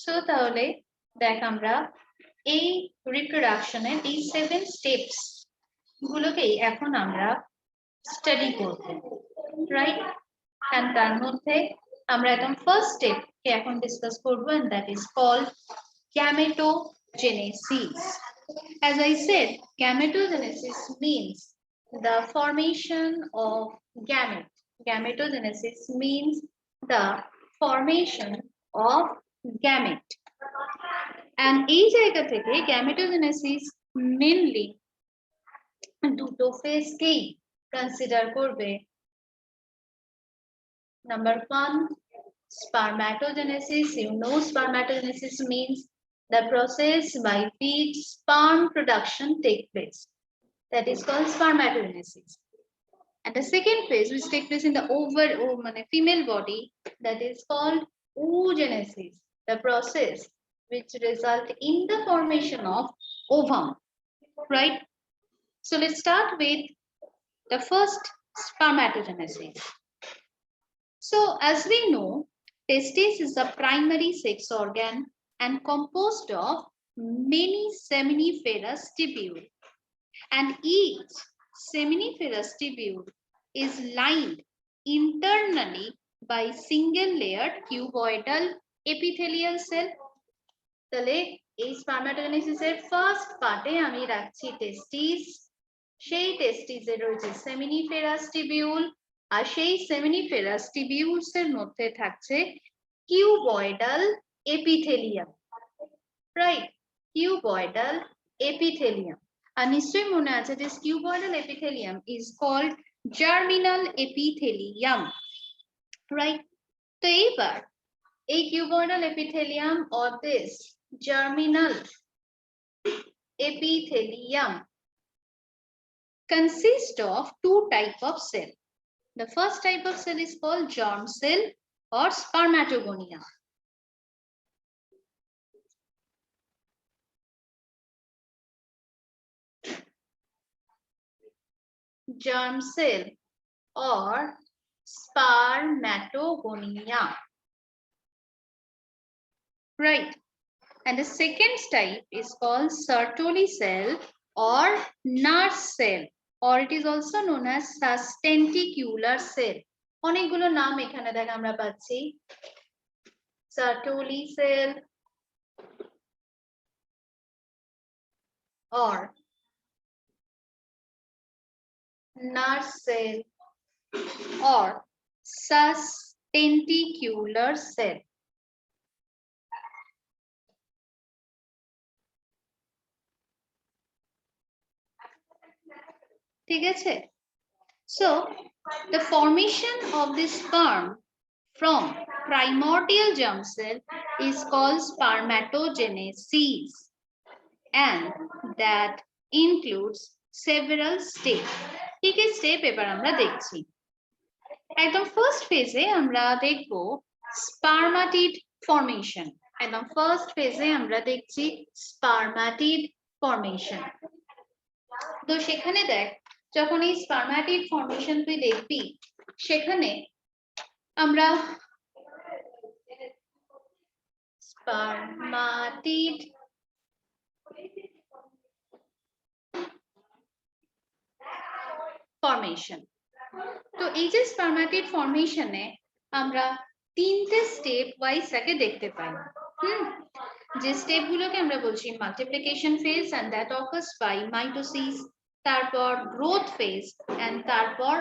So তাহলে দেখ আমরা এই রিপ্রোডাকশনের এই 7 স্টেপস গুলোকেই এখন আমরা স্টাডি করব, রাইট? এন্ড তার মধ্যে আমরা একদম ফার্স্ট স্টেপ কে এখন ডিসকাস করব, and that is called gametogenesis. As I said, gametogenesis means the formation of gamete. Gametogenesis means the formation of gamete. And এই জায়গা থেকে gametogenesis mainly দুটো ফেজকেই কনসিডার করবে। Number 1, spermatogenesis. You know, spermatogenesis means the process by which sperm production takes place. That is called spermatogenesis. And the second phase, which takes place in the female body, that is called oogenesis, the process which result in the formation of ovum, right? So let's start with the first, spermatogenesis. So as we know, testis is the primary sex organ and composed of many seminiferous tubules, and each seminiferous tubule is lined internally by single layered cuboidal epithelial cell. তাহলে এই spermatogenesis এর first পার্টে আমি রাখছি টেস্টিস, সেই টেস্টিসে রয়েছে seminiferous tubule, আর সেই seminiferous tubules এর মধ্যে থাকছে cuboidal epithelium, right? Cuboidal epithelium. আর নিশ্চয়ই মনে আছে যে cuboidal epithelium is called germinal epithelium, right? তো এইবার এই cuboidal epithelium or this germinal epithelium consists of two types of cell. The first type of cell is called germ cell or spermatogonia. Germ cell or spermatogonia, right? And the second type is called Sertoli cell or nurse cell, or it is also known as sustentacular cell. অনেকগুলো নাম এখানে দেখ আমরা পাচ্ছি, Sertoli cell or nurse cell or sustentacular cell. ঠিক আছে? So the formation of this sperm from primordial germ cell is called spermatogenesis, and that includes several steps. ঠিক আছে, স্টেপ এবার আমরা দেখছি। একদম ফার্স্ট ফেজে আমরা দেখব স্পারমাটিড ফর্মেশন। একদম ফার্স্ট ফেজে আমরা দেখছি স্পারমাটিড ফর্মেশন। তো সেখানে দেখ, যখন এই স্পারমাটিড ফর্মেশন তুই দেখবি, সেখানে আমরা স্পারমাটিড ফর্মেশন, তো এই যে স্পারমাটিড ফর্মেশনে আমরা তিনটে স্টেপ ওয়াইজ আগে দেখতে পাই। যে স্টেপ গুলোকে আমরা বলছি multiplication phase, and that occurs by mitosis, তারপর গ্রোথ ফেজ, এন্ড তারপর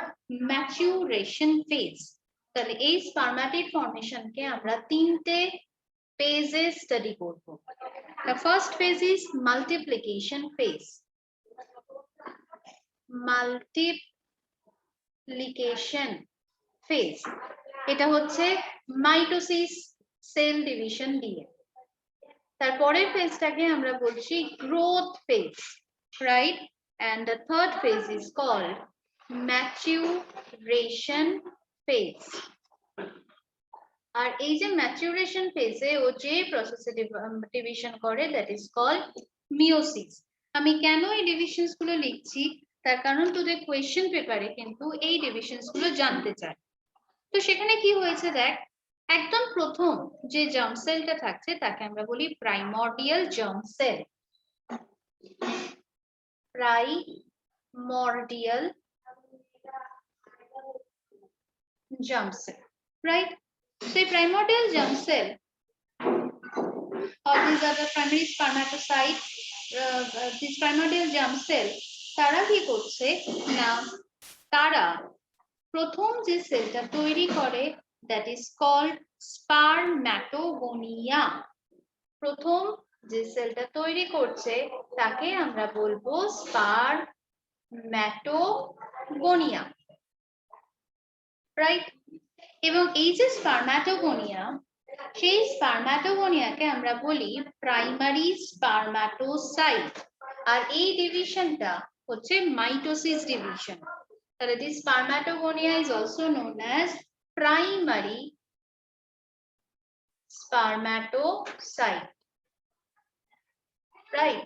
ম্যাচুরেশন ফেজ। তাহলে এই স্পারমাটিড ফর্মেশনকে আমরা তিনটে ফেজে স্টাডি করব। The first phase is multiplication phase. Multiplication phase, এটা হচ্ছে মাইটোসিস সেল ডিভিশন দিয়ে। তারপরের ফেজটাকে আমরা বলছি growth phase, right? And the third phase is called maturation phase. আর এই যে ম্যাচুরেশন ফেজে ও যে প্রসেসে ডিভিশন করে, that is called meiosis. আমি কেন এই ডিভিশনস গুলো লিখছি, তার কারণ তোদের কোয়েশ্চেন পেপারে কিন্তু এই ডিভিশনস গুলো জানতে চায়। তো সেখানে কি হয়েছে দেখ, একদম প্রথম যে জার্ম সেলটা থাকছে তাকে আমরা বলি primordial germ sell. Primordial germ cell, right? So a primordial germ cell, or these are the primary spermatocyte, these primordial germ cell, তারা কি করছে না, তারা প্রথম যে সেলটা তৈরি করে, that is called spermatogonia. প্রথম যে সেলটা তৈরি করছে তাকে আমরা বলবো spermatogonia, right? এবং এই যে স্পারম্যাটোগোনিয়া, সেই স্পারম্যাটোগোনিয়াকে আমরা বলি প্রাইমারি স্পারম্যাটোসাইট, আর এই ডিভিশনটা হচ্ছে মাইটোসিস ডিভিশন। তাহলে this spermatogonia is also known as primary spermatocyte, right?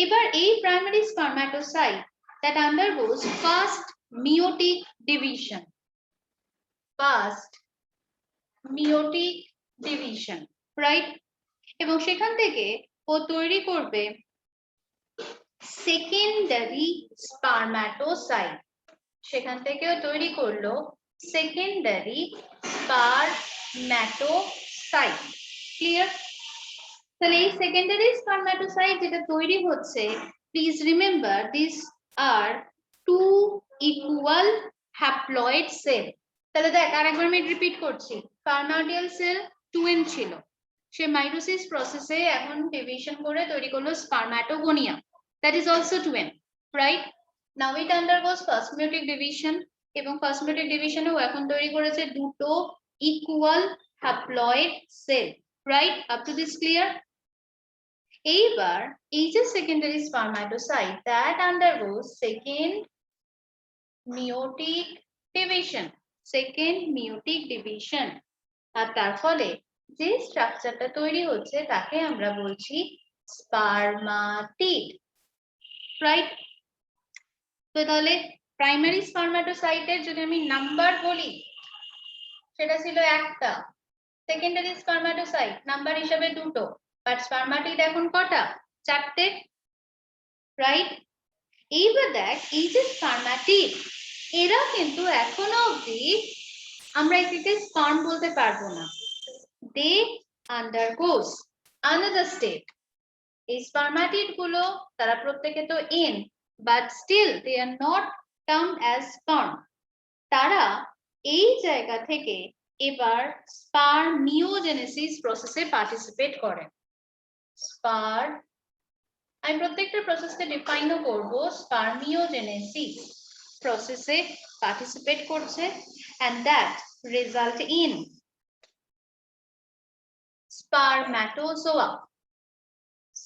এবার এই primary spermatocyte that undergoes first meiotic division, first meiotic division, right? এবং সেখান থেকে ও তৈরি করবে সেকেন্ডারি স্পারম্যাটোসাইট, সেখান থেকে ও তৈরি করলো সেকেন্ডারি স্পারম্যাটোসাইট। ক্লিয়ার? তাহলে এই সেকেন্ডারি স্পারম্যাটোসাইট যেটা তৈরি হচ্ছে, please remember this are two equal haploid cell. তাহলে দেখ আরেকবার আমি রিপিট করছি, প্রাইমর্ডিয়াল সেল 2n ছিল, সে মাইটোসিস প্রসেসে এখন ডিভিশন করে তৈরি করলো স্পারম্যাটোগোনিয়া, that is also 2n, right? Now it undergoes first meiotic division, এবং ফার্স্ট মেয়োটিক ডিভিশনে ও এখন তৈরি করেছে দুটো equal haploid cell, right? Up to this clear? এইবার এই যে secondary spermatocyte that undergoes second meiotic division, second meiotic division, আর তার ফলে যে স্ট্রাকচারটা তৈরি হচ্ছে তাকে আমরা বলছি স্পারমাটিড, রাইট? তো তাহলে প্রাইমারি স্পারম্যাটোসাইটের যদি আমি নাম্বার বলি, সেটা ছিল একটা, সেকেন্ডারি স্পারম্যাটোসাইট নাম্বার হিসাবে দুটো, বাট স্পারমাটিড এখন কটা? চারটে, রাইট? এইবার দেখ এই যে স্পারমাটিড, এরা কিন্তু এখনো অবধি আমরা এটিকে স্পার্ম বলতে পারবো না, they undergoes another state. এই স্পারমাটিড গুলো তারা প্রত্যেকে তো in, but still they are not termed as sperm. তারা এই জায়গা থেকে এবার স্পারমিওজেনেসিস প্রসেসে পার্টিসিপেট করে। আমি প্রত্যেকটা প্রসেসকে ডিফাইনও করব, স্পারমিওজেনেসিস প্রসেসে পার্টিসিপেট করছে, and that result in spermatozoa,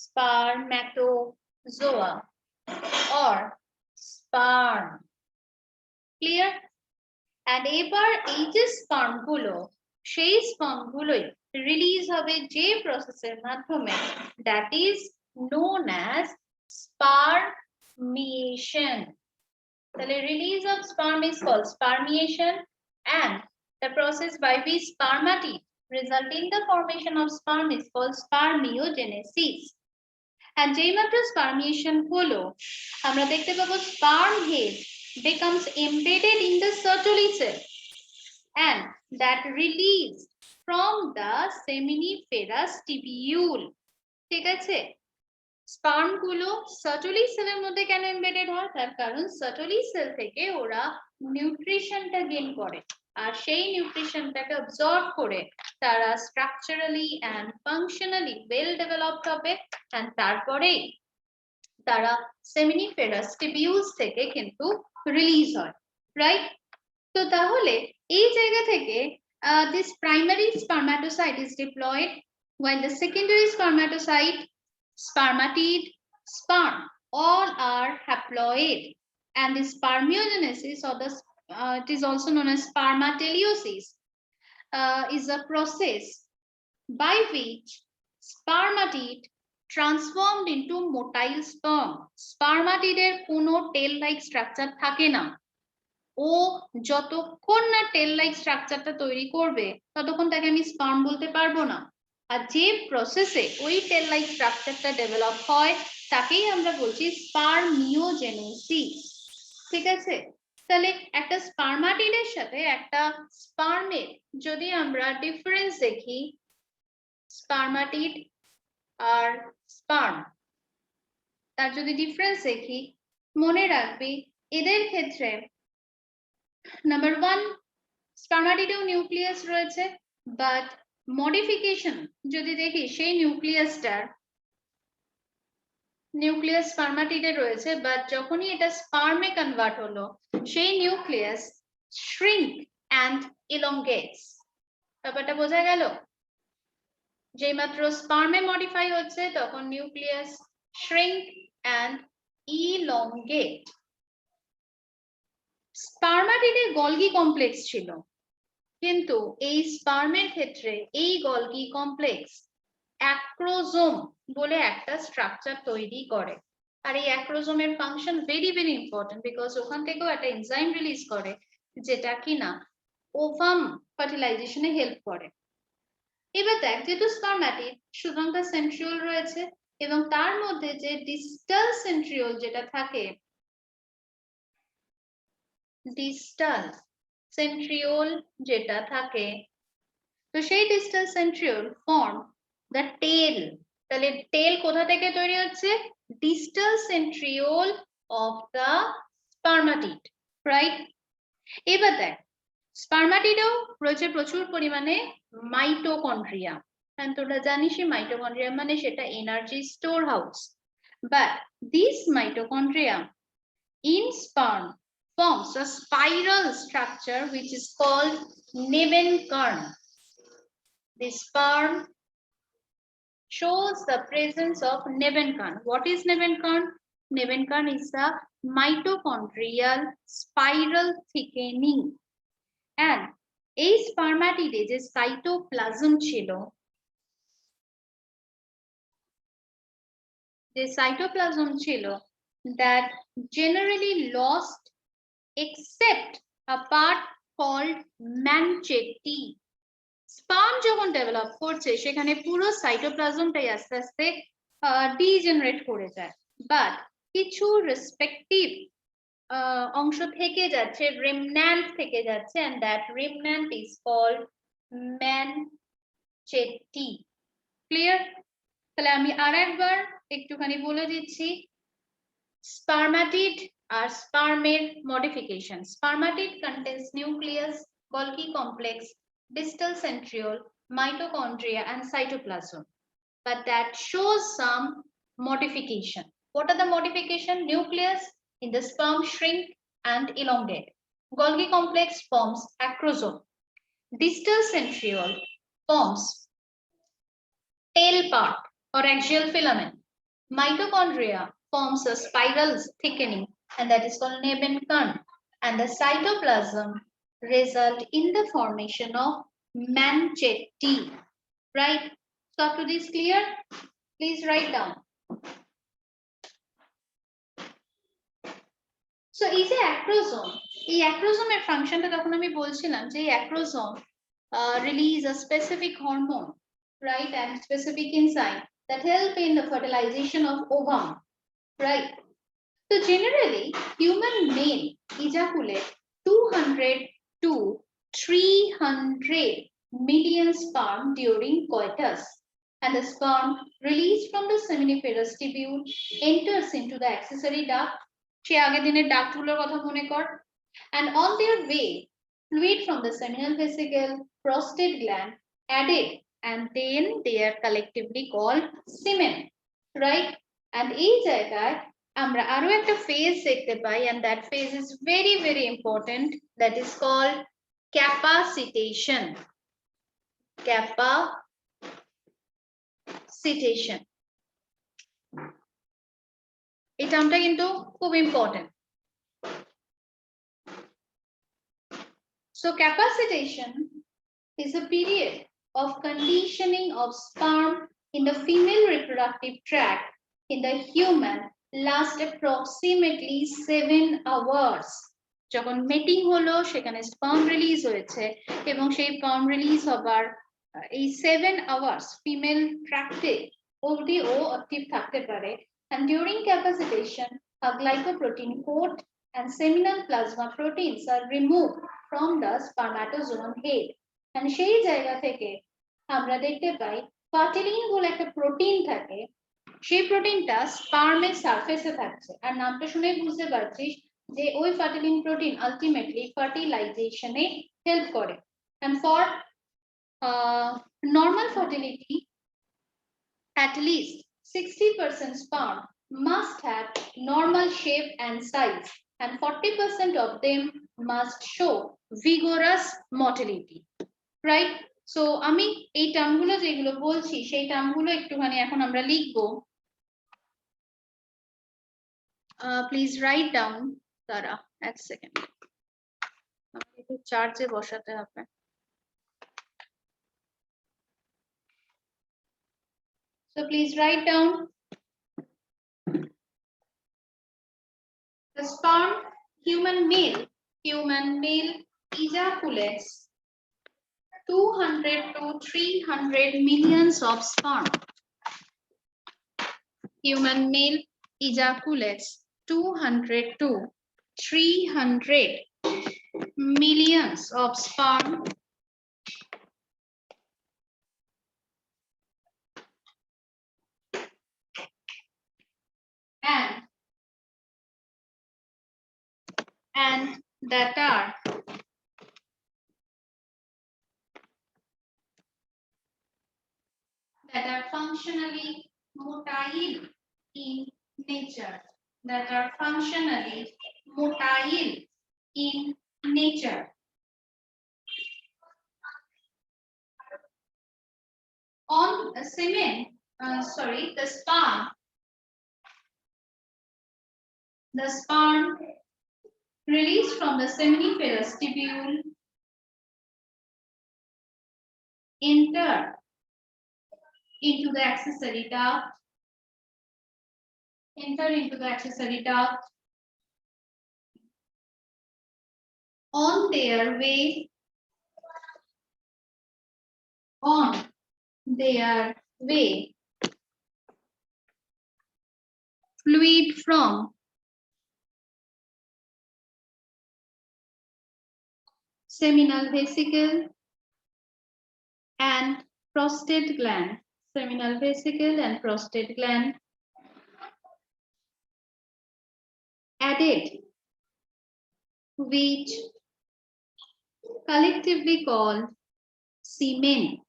spermatozoa or sperm. Clear? And এবার এই যে স্পার্ম গুলো, সেই স্পার্ম গুলোই রিলিজ হবে যে প্রসেসের মাধ্যমে, that is known as spermiation. তাহলে release of sperm is called spermiation, and the process by which spermatid result in the formation of sperm is called spermiogenesis. And যেই মাত্র spermiation হলো, আমরা দেখতে পাবো sperm head becomes embedded in the Sertoli cell, and that released from the seminiferous tubule. ঠিক আছে? Sperm গুলো সার্টলি সেলের মধ্যে কেন এমবেডেড হয়? তার কারণ সার্টলি সেল থেকে ওরা নিউট্রিশনটা গেইন করে, আর সেই নিউট্রিশনটাকে অবজর্ভ করে তারা structurally and functionally well developed হবে, এন্ড তারপরেই তারা সেমিনিফেরাস টিবিউলস থেকে কিন্তু রিলিজ হয়, রাইট? তো তাহলে এই জায়গা থেকে this primary spermatocyte is diploid, while the secondary spermatocyte, spermatid, sperm, all are haploid, and the spermiogenesis or the it is also known as spermateliosis is a process by which spermatid transformed into motile sperm. Spermatid এর কোনো tail like structure থাকে না, ও যতক্ষণ না টেল like স্ট্রাকচারটা তৈরি করবে ততক্ষণ তাকে আমি স্পার্ম বলতে পারবো না। আর যে প্রসেসে ওই টেল লাইক স্ট্রাকচারটা ডেভেলপ হয় তাকেই আমরা বলছি স্পারমিওজেনেসিস। ঠিক আছে, তাহলে একটা স্পারমাটিডের সাথে একটা স্পার্মের যদি আমরা ডিফারেন্স দেখি, স্পারমাটিড আর স্পার্ম, তার যদি ডিফারেন্স দেখি, মনে রাখবি এদের ক্ষেত্রে নাম্বার 1 স্পারমাটিডেও নিউক্লিয়াস রয়েছে, বাট মডিফিকেশন যদি দেখি সেই নিউক্লিয়াস স্পারমাটিডে রয়েছে, বাট যখনই এটা স্পার্মে কনভার্ট হলো সেই নিউক্লিয়াস শ্রিঙ্ক অ্যান্ড ইলংগেটস। ব্যাপারটা বোঝা গেল? যেই মাত্র স্পার্মে মডিফাই হচ্ছে তখন নিউক্লিয়াস শ্রিঙ্ক অ্যান্ড ইলংগেট। স্পারমাটিডে গলগি কমপ্লেক্স ছিল, কিন্তু এই স্পার্মের ক্ষেত্রে এই গলগি কমপ্লেক্স অ্যাক্রোজোম বলে একটা স্ট্রাকচার তৈরি করে। আর এই অ্যাক্রোজোমের function very very important, because ওখান থেকেও একটা এনজাইম রিলিজ করে যেটা কিনা ওভাম ফার্টিলাইজেশনে হেল্প করে। এবার দেখ, যেহেতু স্পারম্যাটিড সুতরাং তার সেন্ট্রিওল রয়েছে এবং তার মধ্যে যে ডিস্টাল সেন্ট্রিওল যেটা থাকে, ডিস্টাল সেন্ট্রিওল যেটা থাকে, তো সেই distal centriole form the tail. তাহলে টেল কোথা থেকে তৈরি হচ্ছে? Distal centriole of the spermatid, right? এবার দেখ, স্পারমাটিডেও রয়েছে প্রচুর পরিমাণে মাইটোকন্ড্রিয়া। তোরা জানিসই মাইটোকন্ড্রিয়া মানে সেটা energy store house. But this mitochondria in sperm forms a spiral structure which is called Nebenkern. The sperm shows the presence of Nebenkern. What is Nebenkern? Nebenkern is a mitochondrial spiral thickening. And এই স্পারম্যাটিডে যে cytoplasm ছিল, that generally lost except a part called manchete. Sperm যখন develop করছে সেখানে পুরো সাইটোপ্লাজমটাই আস্তে আস্তে degenerate করে যায়, বাট কিছু রেসপেক্টিভ অংশ থেকে যাচ্ছে, রেমন্যান্ট থেকে যাচ্ছে, and that remnant is called manchete. Clear? তাহলে আমি আরেকবার একটুখানি বলে দিচ্ছি spermatid R spermer modification. Spermatid contains nucleus, Golgi complex, distal centriole, mitochondria and cytoplasm, but that shows some modification. What are the modification? Nucleus in the sperm shrink and elongate. Golgi complex forms acrosome. Distal centriole forms tail part or axial filament. Mitochondria forms a spiral thickening, and that is called Nebenkern. And the cytoplasm result in the formation of manchete. Right? So up to this clear? Please write down. So is a acrosome. এই acrosome ফাংশনটা তখন আমি বলছিলাম যে acrosome release a specific hormone, right, and specific enzyme that help in the fertilization of ovum, right? So generally human male ejaculate 200 to 300 million sperm during coitus, and the sperm released from the seminiferous tubule enters into the accessory duct. সে আগের দিনের ডাক্টগুলোর কথা মনে কর, and on their way fluid from the seminal vesicle, prostate gland added, and then they are collectively called semen, right? And এই জায়গায় আমরা আরো একটা ফেজ দেখতে পাই, and that phase is very very important, that is called capacitation. Capacitation এই টার্মটা কিন্তু খুব important. So capacitation is a period of conditioning of sperm in the female reproductive tract in the human lasts approximately 7 hours. যখন মেটিং হলো সেখানে sperm release হয়েছে এবং সেই sperm release হবার এই 7 আওয়ার্স ফিমেল ট্র্যাক্টে অবধি ও অ্যাক্টিভ থাকতে পারে and during capacitation a glycoprotein coat and seminal plasma proteins are removed from the spermatozoon head and সেই জায়গা থেকে আমরা দেখতে পাই ফার্টিলিন বলে একটা প্রোটিন থাকে সেই প্রোটিনটা স্পার্মের সারফেসে থাকছে আর নামটা শুনেই বুঝতে পারছিস যে ওই ফার্টিলিন প্রোটিন আলটিমেটলি ফার্টিলাইজেশনে হেল্প করে and for normal fertility at least 60% sperm must have normal shape and size and 40% of them must show vigorous motility right so আমি এই টার্মগুলো যেগুলো বলছি সেই টার্মগুলো একটুখানি এখন আমরা লিখবো please write down Tara এক সেকেন্ড আমাকে একটু চার্জে বসাতে হবে so please write down the sperm human male ejaculates 200 to 300 millions of sperm human male ejaculates 200 to 300 millions of sperm and that are functionally motile in nature that are functionally motile in nature on semen the sperm released from the seminiferous tubule enter into the accessory duct on their way fluid from seminal vesicle and prostate gland added which collectively called semen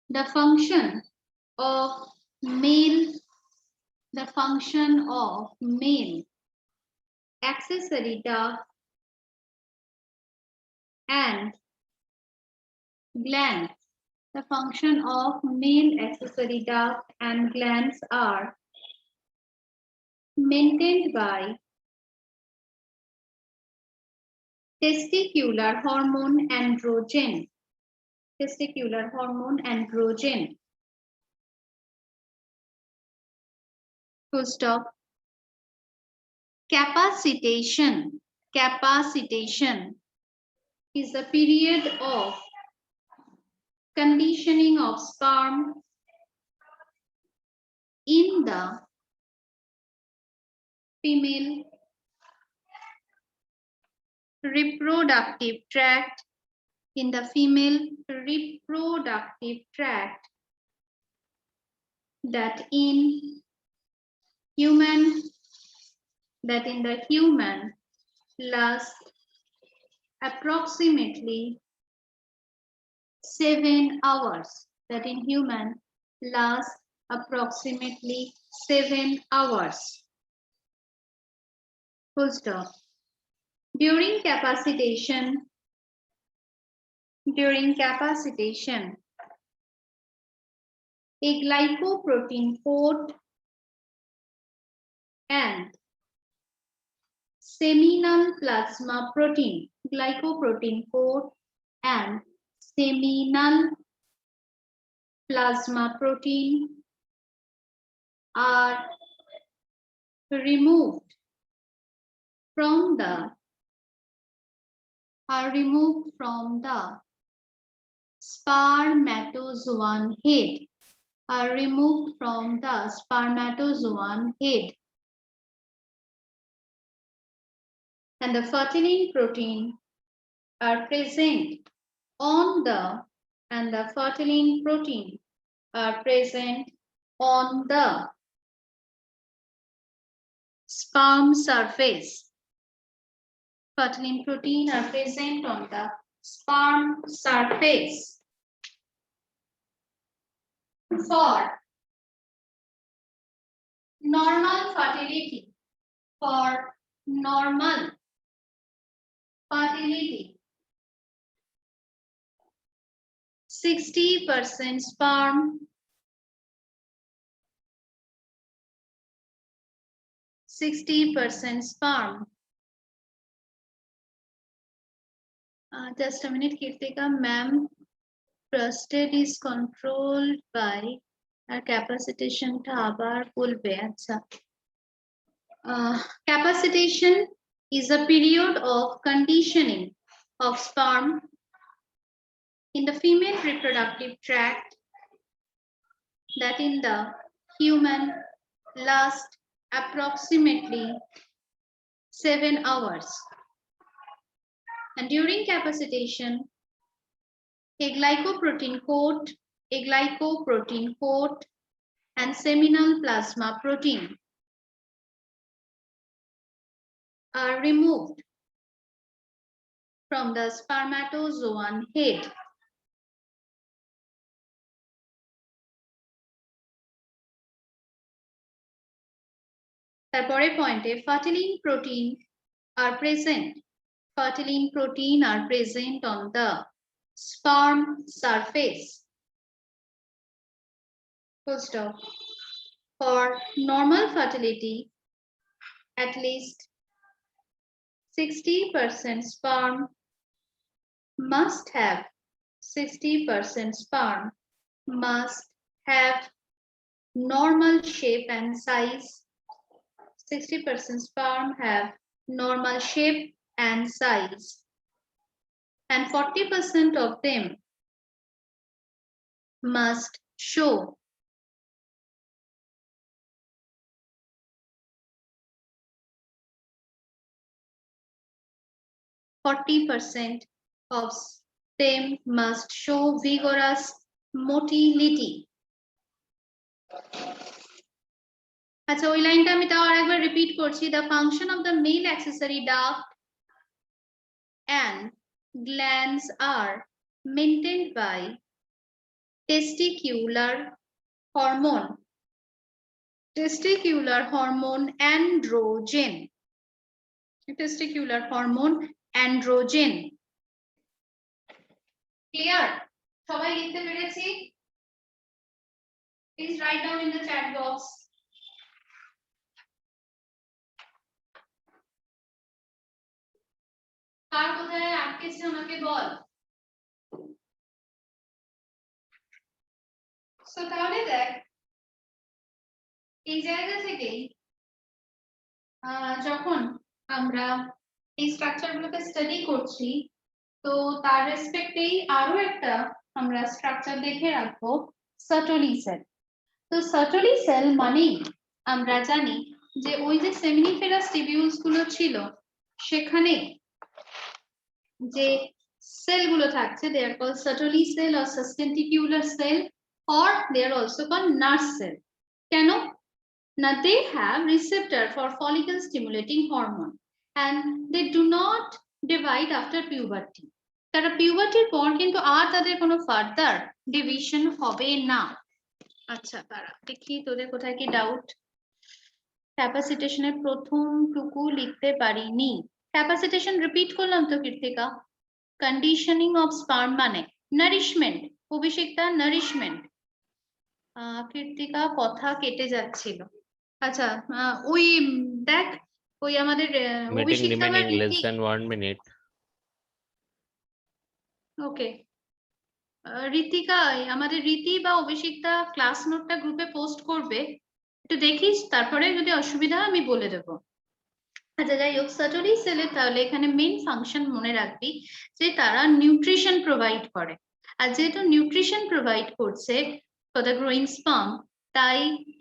the function of male accessory duct and glands the function of male accessory duct and glands are maintained by testicular hormone androgen full stop capacitation is the period of conditioning of sperm in the female reproductive tract that in the human lasts approximately 7 hours full stop during capacitation a glycoprotein coat and seminal plasma protein plasma protein are removed from the spermatozoan head, are removed from the spermatozoan head, and the fertilin protein are present on the fertilin protein are present on the sperm surface. Fertilin protein are present on the sperm surface. For normal fertility, 60% sperm, 60% sperm. Just a minute, Kirtika. Ma'am, prostate is controlled by our capacitation thabar pulbe. Capacitation is a period of conditioning of sperm in the female reproductive tract that in the human lasts approximately 7 hours. And during capacitation, a glycoprotein coat, and seminal plasma protein are removed from the spermatozoan head. তারপরে পয়েন্টে fertilin protein are present. Fertilin protein are present on the sperm surface. Full stop. For normal fertility, at least 60% sperm must have 60% sperm must have normal shape and size. 60% sperm have normal shape and size, and 40% of them must show vigorous motility. আচ্ছা ওই লাইনটা আমি তাও আরেকবার repeat করছি the function of the male accessory duct and glands are maintained by testicular hormone androgen. Clear? সবাই লিখতে পেরেছি? Please write down in the chat box. কার কোথায় আটকেছে আমাকে বল। সো তাহলে দেখ এই জায়গা থেকে যখন আমরা এই স্ট্রাকচারগুলোকে স্টাডি করছি তো তার রেসপেক্টেই আরো একটা আমরা স্ট্রাকচার দেখে রাখবো সার্টলি সেল। তো সার্টলি সেল মানেই আমরা জানি যে ওই যে সেমিনিফেরাস টিবিউলস গুলো ছিল সেখানে যে সেলগুলো থাকছে they are called Sertoli cell or sustentacular cell or they are also called nurse cell. কেন? Now they have receptor for follicle stimulating hormone and they do not divide after puberty. তারা পিউবার্টির পর কিন্তু আর তাদের কোনো ফার্দার ডিভিশন হবে না। আচ্ছা তারা দেখি তোদের কোথায় কি ডাউট। ক্যাপাসিটেশনের প্রথমটুকু লিখতে পারিনি। ক্যাপাসিটেশন রিপিট করলাম তো কীর্তিকা। কন্ডিশনিং অফ স্পার্ম মানে নারিশমেন্ট। অভিষেকটা নারিশমেন্ট। কীর্তিকা কথা কেটে যাচ্ছিল। আচ্ছা ওই দেখ ওই আমাদের meeting remaining less than 1 minute. ওকে ঋতিকা, আমাদের রীতি বা অভিষিক্তা ক্লাস নোটটা গ্রুপে পোস্ট করবে, একটু দেখিস, তারপরে যদি অসুবিধা হয় আমি বলে দেবো। আচ্ছা যাই হোক, সার্টারি সেলের তাহলে এখানে মেইন ফাংশন মনে রাখবি যে তারা নিউট্রিশন প্রোভাইড করে, আর যেহেতু নিউট্রিশন প্রোভাইড করছে ফর দ্য গ্রোয়িং স্পার্ম, তাই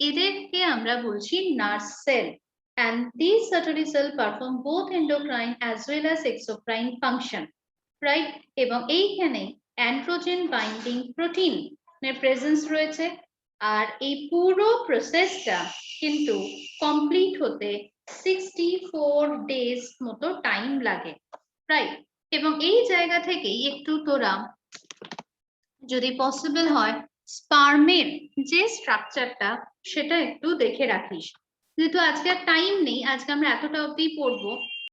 এদেরকে আমরা বলছি nurse cell. and these Sertoli cell perform both endocrine as well as exocrine function, right? এবং এইখানে অ্যান্ড্রোজেন বাইন্ডিং প্রোটিন এর প্রেজেন্স রয়েছে, আর এই পুরো প্রসেসটা কিন্তু কমপ্লিট হতে 64 ডেজ মতো টাইম লাগে, রাইট? এবং এই জায়গা থেকেই একটু তোরা যদি পসিবল হয় স্পার্মের যে স্ট্রাকচারটা সেটা একটু দেখে রাখিস, যেহেতু আজকে আর টাইম নেই, আজকে আমরা এতটা অবধি পড়বো,